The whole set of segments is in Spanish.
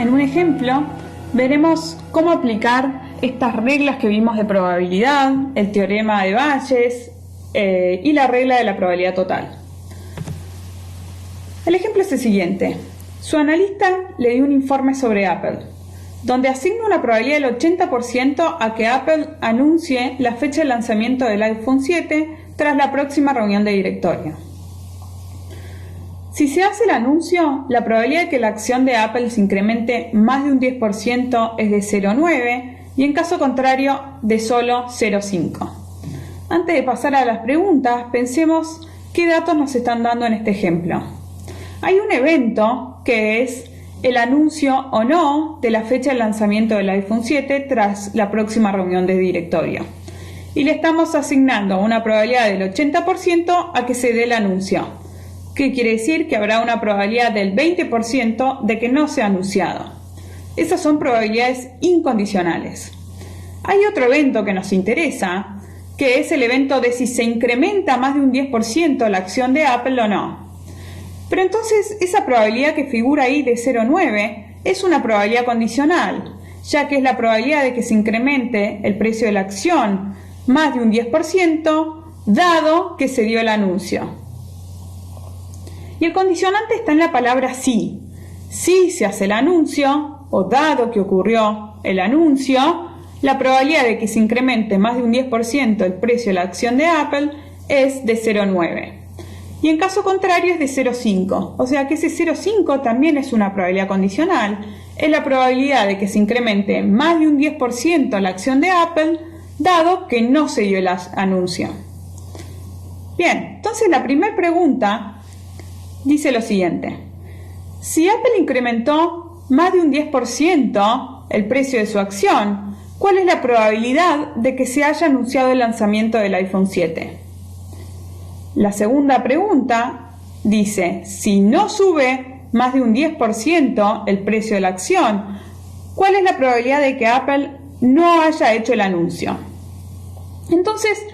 En un ejemplo, veremos cómo aplicar estas reglas que vimos de probabilidad, el teorema de Bayes y la regla de la probabilidad total. El ejemplo es el siguiente. Su analista le dio un informe sobre Apple, donde asigna una probabilidad del 80% a que Apple anuncie la fecha de lanzamiento del iPhone 7 tras la próxima reunión de directorio. Si se hace el anuncio, la probabilidad de que la acción de Apple se incremente más de un 10% es de 0,9 y en caso contrario de solo 0,5. Antes de pasar a las preguntas, pensemos qué datos nos están dando en este ejemplo. Hay un evento que es el anuncio o no de la fecha de lanzamiento del iPhone 7 tras la próxima reunión de directorio. Y le estamos asignando una probabilidad del 80% a que se dé el anuncio. ¿Qué quiere decir? Que habrá una probabilidad del 20% de que no sea anunciado. Esas son probabilidades incondicionales. Hay otro evento que nos interesa, que es el evento de si se incrementa más de un 10% la acción de Apple o no. Pero entonces esa probabilidad que figura ahí de 0,9 es una probabilidad condicional, ya que es la probabilidad de que se incremente el precio de la acción más de un 10% dado que se dio el anuncio. Y el condicionante está en la palabra si. Si se hace el anuncio, o dado que ocurrió el anuncio, la probabilidad de que se incremente más de un 10% el precio de la acción de Apple es de 0,9. Y en caso contrario es de 0,5. O sea que ese 0,5 también es una probabilidad condicional. Es la probabilidad de que se incremente más de un 10% la acción de Apple, dado que no se dio el anuncio. Bien, entonces la primera pregunta dice lo siguiente. Si Apple incrementó más de un 10% el precio de su acción, ¿cuál es la probabilidad de que se haya anunciado el lanzamiento del iPhone 7? La segunda pregunta dice, si no sube más de un 10% el precio de la acción, ¿cuál es la probabilidad de que Apple no haya hecho el anuncio? Entonces,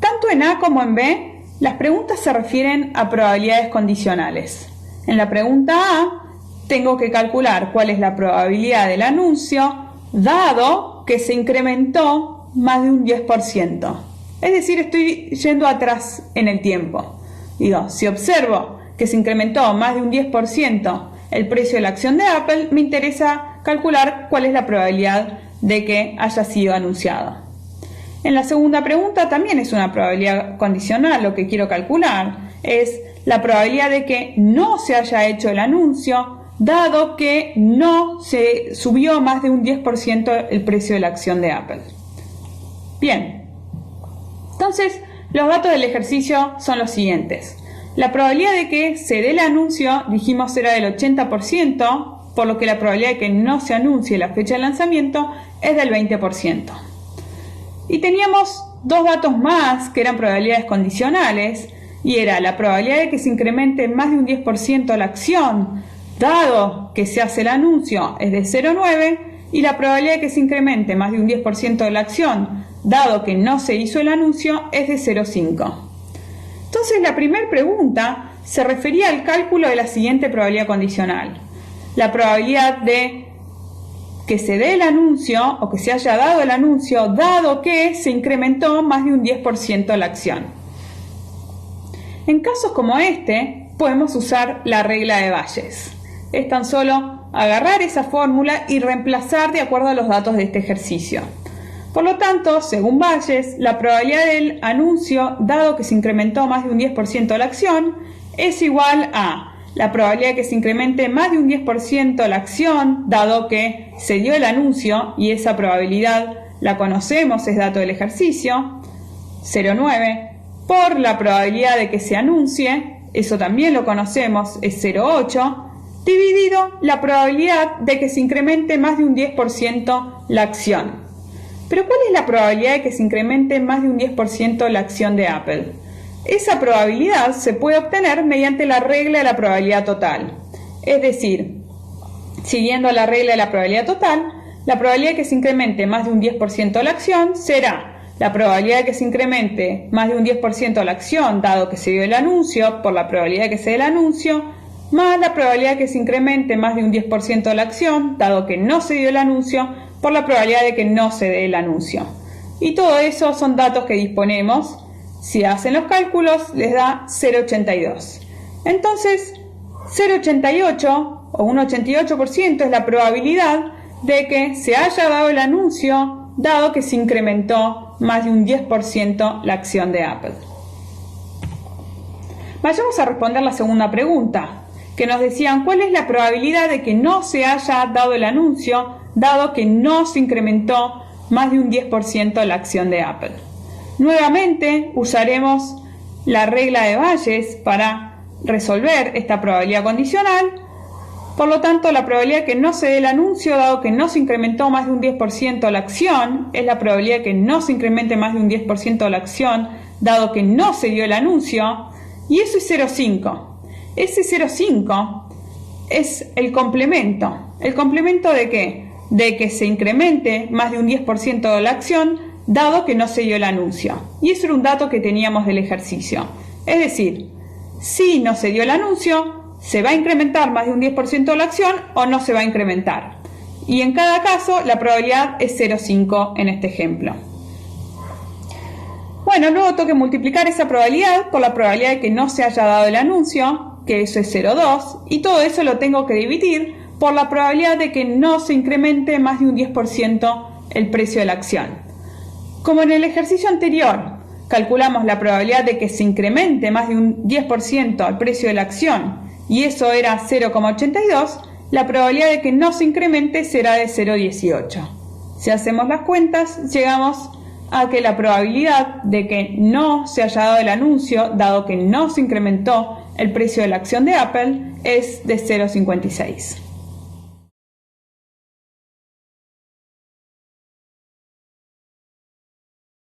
tanto en A como en B, las preguntas se refieren a probabilidades condicionales. En la pregunta A, tengo que calcular cuál es la probabilidad del anuncio, dado que se incrementó más de un 10%. Es decir, estoy yendo atrás en el tiempo. Digo, si observo que se incrementó más de un 10% el precio de la acción de Apple, me interesa calcular cuál es la probabilidad de que haya sido anunciado. En la segunda pregunta también es una probabilidad condicional. Lo que quiero calcular es la probabilidad de que no se haya hecho el anuncio, dado que no se subió más de un 10% el precio de la acción de Apple. Bien, entonces los datos del ejercicio son los siguientes. La probabilidad de que se dé el anuncio, dijimos, era del 80%, por lo que la probabilidad de que no se anuncie la fecha de lanzamiento es del 20%. Y teníamos dos datos más que eran probabilidades condicionales, y era la probabilidad de que se incremente más de un 10% la acción, dado que se hace el anuncio, es de 0,9, y la probabilidad de que se incremente más de un 10% de la acción, dado que no se hizo el anuncio, es de 0,5. Entonces la primera pregunta se refería al cálculo de la siguiente probabilidad condicional. La probabilidad de que se dé el anuncio o que se haya dado el anuncio dado que se incrementó más de un 10% la acción. En casos como este podemos usar la regla de Bayes. Es tan solo agarrar esa fórmula y reemplazar de acuerdo a los datos de este ejercicio. Por lo tanto, según Bayes, la probabilidad del anuncio dado que se incrementó más de un 10% la acción es igual a la probabilidad de que se incremente más de un 10% la acción, dado que se dio el anuncio, y esa probabilidad la conocemos, es dato del ejercicio, 0,9, por la probabilidad de que se anuncie, eso también lo conocemos, es 0,8, dividido la probabilidad de que se incremente más de un 10% la acción. Pero ¿cuál es la probabilidad de que se incremente más de un 10% la acción de Apple? Esa probabilidad se puede obtener mediante la regla de la probabilidad total. Es decir, siguiendo la regla de la probabilidad total, la probabilidad de que se incremente más de un 10% la acción será la probabilidad de que se incremente más de un 10% la acción, dado que se dio el anuncio, por la probabilidad de que se dé el anuncio, más la probabilidad de que se incremente más de un 10% la acción, dado que no se dio el anuncio, por la probabilidad de que no se dé el anuncio. Y todo eso son datos que disponemos. Si hacen los cálculos, les da 0,82. Entonces, 0,88 o un 88% es la probabilidad de que se haya dado el anuncio, dado que se incrementó más de un 10% la acción de Apple. Vayamos a responder la segunda pregunta, que nos decían cuál es la probabilidad de que no se haya dado el anuncio, dado que no se incrementó más de un 10% la acción de Apple. Nuevamente usaremos la regla de Bayes para resolver esta probabilidad condicional. Por lo tanto, la probabilidad de que no se dé el anuncio, dado que no se incrementó más de un 10% la acción, es la probabilidad de que no se incremente más de un 10% la acción, dado que no se dio el anuncio, y eso es 0,5. Ese 0,5 es el complemento. ¿El complemento de qué? De que se incremente más de un 10% de la acción, dado que no se dio el anuncio. Y eso era un dato que teníamos del ejercicio. Es decir, si no se dio el anuncio, ¿se va a incrementar más de un 10% de la acción o no se va a incrementar? Y en cada caso la probabilidad es 0,5 en este ejemplo. Bueno, luego tengo que multiplicar esa probabilidad por la probabilidad de que no se haya dado el anuncio, que eso es 0,2, y todo eso lo tengo que dividir por la probabilidad de que no se incremente más de un 10% el precio de la acción. Como en el ejercicio anterior, calculamos la probabilidad de que se incremente más de un 10% el precio de la acción, y eso era 0,82, la probabilidad de que no se incremente será de 0,18. Si hacemos las cuentas, llegamos a que la probabilidad de que no se haya dado el anuncio, dado que no se incrementó el precio de la acción de Apple, es de 0,56.